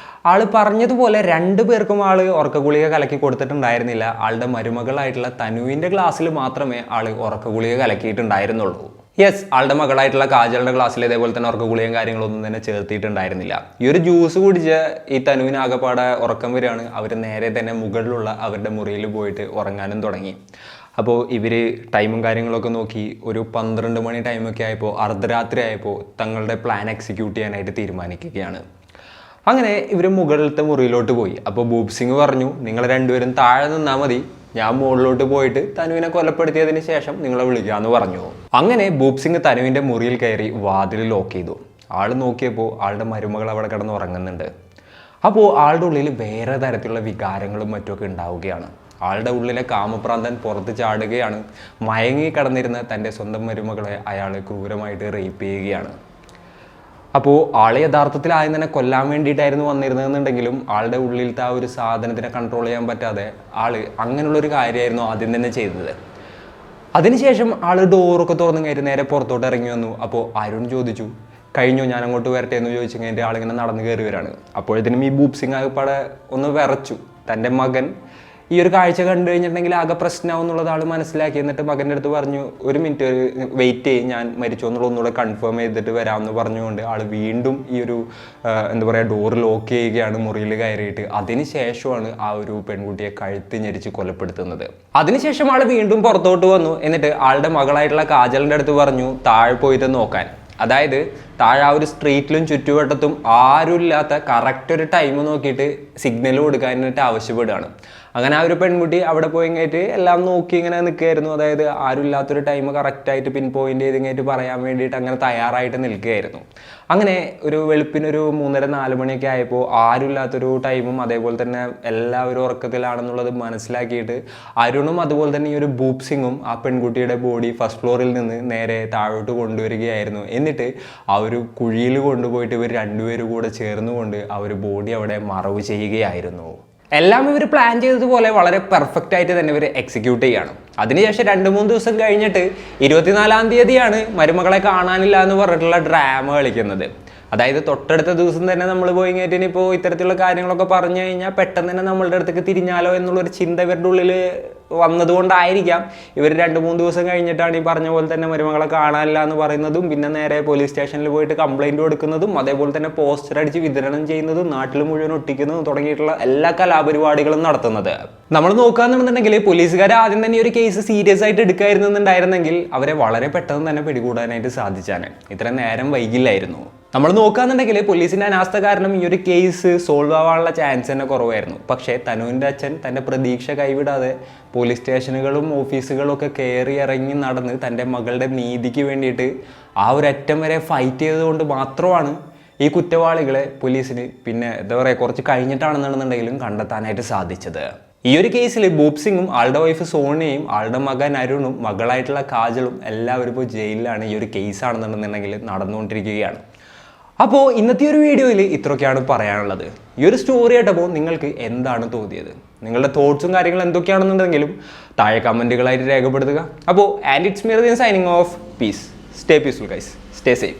ആള് പറഞ്ഞതുപോലെ 2 പേർക്കും ആള് ഉറക്ക ഗുളിക കലക്കി കൊടുത്തിട്ടുണ്ടായിരുന്നില്ല. ആളുടെ മരുമകളായിട്ടുള്ള തനുവിൻ്റെ ഗ്ലാസ്സിൽ മാത്രമേ ആള് ഉറക്ക ഗുളിക കലക്കിയിട്ടുണ്ടായിരുന്നുള്ളൂ. യെസ്, ആളുടെ മകളായിട്ടുള്ള കാജളുടെ ഗ്ലാസ്സിൽ ഇതേപോലെ തന്നെ ഉറക്ക ഗുളികയും കാര്യങ്ങളൊന്നും തന്നെ ചേർത്തിയിട്ടുണ്ടായിരുന്നില്ല. ഈ ഒരു ജ്യൂസ് കുടിച്ച ഈ തനുവിന് ആകെപ്പാടെ ഉറക്കം വരികയാണ്. അവർ നേരെ തന്നെ മുകളിലുള്ള അവരുടെ മുറിയിൽ പോയിട്ട് ഉറങ്ങാനും തുടങ്ങി. അപ്പോൾ ഇവർ ടൈമും കാര്യങ്ങളൊക്കെ നോക്കി ഒരു 12 മണി ടൈമൊക്കെ ആയപ്പോൾ, അർദ്ധരാത്രി ആയപ്പോൾ തങ്ങളുടെ പ്ലാൻ എക്സിക്യൂട്ട് ചെയ്യാനായിട്ട് തീരുമാനിക്കുകയാണ്. അങ്ങനെ ഇവർ മുകളിലത്തെ മുറിയിലോട്ട് പോയി. അപ്പോൾ ബൂബ് സിംഗ് പറഞ്ഞു, നിങ്ങൾ രണ്ടുപേരും താഴെ നിന്നാൽ മതി, ഞാൻ മുകളിലോട്ട് പോയിട്ട് തനുവിനെ കൊലപ്പെടുത്തിയതിന് ശേഷം നിങ്ങളെ വിളിക്കാമെന്ന് പറഞ്ഞു. അങ്ങനെ ബൂബ് സിംഗ് തനുവിൻ്റെ മുറിയിൽ കയറി വാതിൽ ലോക്ക് ചെയ്തു. ആൾ നോക്കിയപ്പോൾ ആളുടെ മരുമകൾ അവിടെ കിടന്ന് ഉറങ്ങുന്നുണ്ട്. അപ്പോൾ ആളുടെ ഉള്ളിൽ വേറെ തരത്തിലുള്ള വികാരങ്ങളും മറ്റുമൊക്കെ ഉണ്ടാവുകയാണ്. ആളുടെ ഉള്ളിലെ കാമപ്രാന്തൻ പുറത്ത് ചാടുകയാണ്. മയങ്ങി കിടന്നിരുന്ന തൻ്റെ സ്വന്തം മരുമകളെ അയാൾ ക്രൂരമായിട്ട് റേപ്പ് ചെയ്യുകയാണ്. അപ്പോൾ ആളെ യഥാർത്ഥത്തിൽ ആദ്യം തന്നെ കൊല്ലാൻ വേണ്ടിയിട്ടായിരുന്നു വന്നിരുന്നതെന്നുണ്ടെങ്കിലും ആളുടെ ഉള്ളിലത്തെ ആ ഒരു സാധനത്തിനെ കൺട്രോൾ ചെയ്യാൻ പറ്റാതെ ആൾ അങ്ങനെയുള്ളൊരു കാര്യമായിരുന്നു ആദ്യം തന്നെ ചെയ്തത്. അതിനുശേഷം ആൾ ഡോറൊക്കെ തുറന്നു കയറി നേരെ പുറത്തോട്ട് ഇറങ്ങി വന്നു. അപ്പോൾ അരുൺ ചോദിച്ചു, കഴിഞ്ഞു ഞാൻ അങ്ങോട്ട് വരട്ടെ എന്ന് ചോദിച്ചു കഴിഞ്ഞിട്ട് ആളിങ്ങനെ നടന്നു കയറി വരികയാണ്. അപ്പോഴത്തേനും ഈ ബൂബ് സിംഗ് ആകെപ്പാടെ ഒന്ന് വിറച്ചു. തൻ്റെ മകൻ ഈ ഒരു കാഴ്ച കണ്ടു കഴിഞ്ഞിട്ടുണ്ടെങ്കിൽ ആകെ പ്രശ്നമാവും എന്നുള്ളത് ആൾ മനസ്സിലാക്കി. എന്നിട്ട് മകൻ്റെ അടുത്ത് പറഞ്ഞു, ഒരു മിനിറ്റ് വെയിറ്റ് ചെയ്യും, ഞാൻ മരിച്ചോ എന്നുള്ള ഒന്നുകൂടെ കൺഫേം ചെയ്തിട്ട് വരാമെന്ന് പറഞ്ഞുകൊണ്ട് ആൾ വീണ്ടും ഈ ഒരു എന്താ പറയുക ഡോർ ലോക്ക് ചെയ്യുകയാണ് മുറിയിൽ കയറിയിട്ട്. അതിനുശേഷമാണ് ആ ഒരു പെൺകുട്ടിയെ കഴുത്ത് ഞെരിച്ച് കൊലപ്പെടുത്തുന്നത്. അതിനുശേഷം ആൾ വീണ്ടും പുറത്തോട്ട് വന്നു. എന്നിട്ട് ആളുടെ മകളായിട്ടുള്ള കാജലിൻ്റെ അടുത്ത് പറഞ്ഞു താഴെ പോയിട്ട് നോക്കാൻ. അതായത് താഴെ ആ ഒരു സ്ട്രീറ്റിലും ചുറ്റുവട്ടത്തും ആരുമില്ലാത്ത കറക്റ്റ് ഒരു ടൈം നോക്കിയിട്ട് സിഗ്നൽ കൊടുക്കാനായിട്ട് ആവശ്യപ്പെടുകയാണ്. അങ്ങനെ ആ ഒരു പെൺകുട്ടി അവിടെ പോയി കഴിഞ്ഞിട്ട് എല്ലാം നോക്കി ഇങ്ങനെ നിൽക്കുകയായിരുന്നു. അതായത് ആരുമില്ലാത്തൊരു ടൈം കറക്റ്റായിട്ട് പിൻ പോയിന്റ് ചെയ്ത് കഴിഞ്ഞിട്ട് പറയാൻ വേണ്ടിയിട്ട് അങ്ങനെ തയ്യാറായിട്ട് നിൽക്കുകയായിരുന്നു. അങ്ങനെ ഒരു വെളുപ്പിനൊരു 3:30-4 മണിയൊക്കെ ആയപ്പോൾ ആരുമില്ലാത്തൊരു ടൈമും അതേപോലെ തന്നെ എല്ലാവരും ഉറക്കത്തിലാണെന്നുള്ളത് മനസ്സിലാക്കിയിട്ട് അരുണും അതുപോലെ തന്നെ ഈ ഒരു ബൂബ് സിംഗും ആ പെൺകുട്ടിയുടെ ബോഡി ഫസ്റ്റ് ഫ്ലോറിൽ നിന്ന് നേരെ താഴോട്ട് കൊണ്ടുവരികയായിരുന്നു. എന്നിട്ട് ആ ഒരു കുഴിയിൽ കൊണ്ടുപോയിട്ട് ഇവർ രണ്ടുപേരും കൂടെ ചേർന്നുകൊണ്ട് ആ ഒരു ബോഡി അവിടെ മറവ് ചെയ്യുകയായിരുന്നു. എല്ലാം ഇവർ പ്ലാൻ ചെയ്തതുപോലെ വളരെ പെർഫെക്റ്റ് ആയിട്ട് തന്നെ ഇവർ എക്സിക്യൂട്ട് ചെയ്യണം. അതിനുശേഷം 2-3 ദിവസം കഴിഞ്ഞിട്ട് 24-ാം തീയതിയാണ് മരുമകളെ കാണാനില്ല എന്ന് പറഞ്ഞിട്ടുള്ള ഡ്രാമ കളിക്കുന്നത്. അതായത് തൊട്ടടുത്ത ദിവസം തന്നെ നമ്മൾ പോയി കഴിഞ്ഞിട്ട് ഇപ്പോൾ ഇത്തരത്തിലുള്ള കാര്യങ്ങളൊക്കെ പറഞ്ഞു കഴിഞ്ഞാൽ പെട്ടെന്ന് തന്നെ നമ്മളുടെ അടുത്തേക്ക് തിരിഞ്ഞാലോ എന്നുള്ളൊരു ചിന്ത ഇവരുടെ ഉള്ളിൽ വന്നതുകൊണ്ടായിരിക്കാം ഇവർ 2-3 ദിവസം കഴിഞ്ഞിട്ടാണ് ഈ പറഞ്ഞ പോലെ തന്നെ മരുമകളെ കാണാനില്ല എന്ന് പറയുന്നതും, പിന്നെ നേരെ പോലീസ് സ്റ്റേഷനിൽ പോയിട്ട് കംപ്ലൈൻറ്റ് കൊടുക്കുന്നതും, അതേപോലെ തന്നെ പോസ്റ്റർ അടിച്ച് വിതരണം ചെയ്യുന്നതും, നാട്ടിൽ മുഴുവൻ ഒട്ടിക്കുന്നതും തുടങ്ങിയിട്ടുള്ള എല്ലാ കലാപരിപാടികളും നടത്തുന്നത്. നമ്മൾ നോക്കുകയാണെന്നുണ്ടെങ്കിൽ പോലീസുകാർ ആദ്യം തന്നെ ഈ ഒരു കേസ് സീരിയസ് ആയിട്ട് എടുക്കായിരുന്നുണ്ടായിരുന്നെങ്കിൽ അവരെ വളരെ പെട്ടെന്ന് തന്നെ പിടികൂടാനായിട്ട് സാധിച്ചാണ്. ഇത്ര നേരം വൈകില്ലായിരുന്നു. നമ്മൾ നോക്കുകയാണെന്നുണ്ടെങ്കിൽ പോലീസിൻ്റെ അനാസ്ഥ കാരണം ഈ ഒരു കേസ് സോൾവ് ആവാനുള്ള ചാൻസ് തന്നെ കുറവായിരുന്നു. പക്ഷേ തനുവിൻ്റെ അച്ഛൻ തൻ്റെ പ്രതീക്ഷ കൈവിടാതെ പോലീസ് സ്റ്റേഷനുകളും ഓഫീസുകളും ഒക്കെ കയറി ഇറങ്ങി നടന്ന് തൻ്റെ മകളുടെ നീതിക്ക് വേണ്ടിയിട്ട് ആ ഒരു അറ്റം വരെ ഫൈറ്റ് ചെയ്തതുകൊണ്ട് മാത്രമാണ് ഈ കുറ്റവാളികളെ പോലീസിന് പിന്നെ എന്താ പറയുക കുറച്ച് കഴിഞ്ഞിട്ടാണെന്നുണ്ടെങ്കിലും കണ്ടെത്താനായിട്ട് സാധിച്ചത്. ഈ ഒരു കേസിൽ ബൂപ് സിംഗും ആളുടെ വൈഫ് സോണിയയും ആളുടെ മകൻ അരുണും മകളായിട്ടുള്ള കാജളും എല്ലാവരും ഇപ്പോൾ ജയിലിലാണ്. ഈ ഒരു കേസാണെന്നുണ്ടെന്നുണ്ടെങ്കിൽ നടന്നുകൊണ്ടിരിക്കുകയാണ്. അപ്പോൾ ഇന്നത്തെ ഒരു വീഡിയോയിൽ ഇത്രയൊക്കെയാണ് പറയാനുള്ളത്. ഈ ഒരു സ്റ്റോറി ആയിട്ടപ്പോൾ നിങ്ങൾക്ക് എന്താണ് തോന്നിയത്? നിങ്ങളുടെ തോട്ട്സും കാര്യങ്ങളും എന്തൊക്കെയാണെന്നുണ്ടെങ്കിലും താഴെ കമൻറ്റുകളായിട്ട് രേഖപ്പെടുത്തുക. അപ്പോൾ and it's me signing off. Peace. Stay peaceful guys. Stay safe.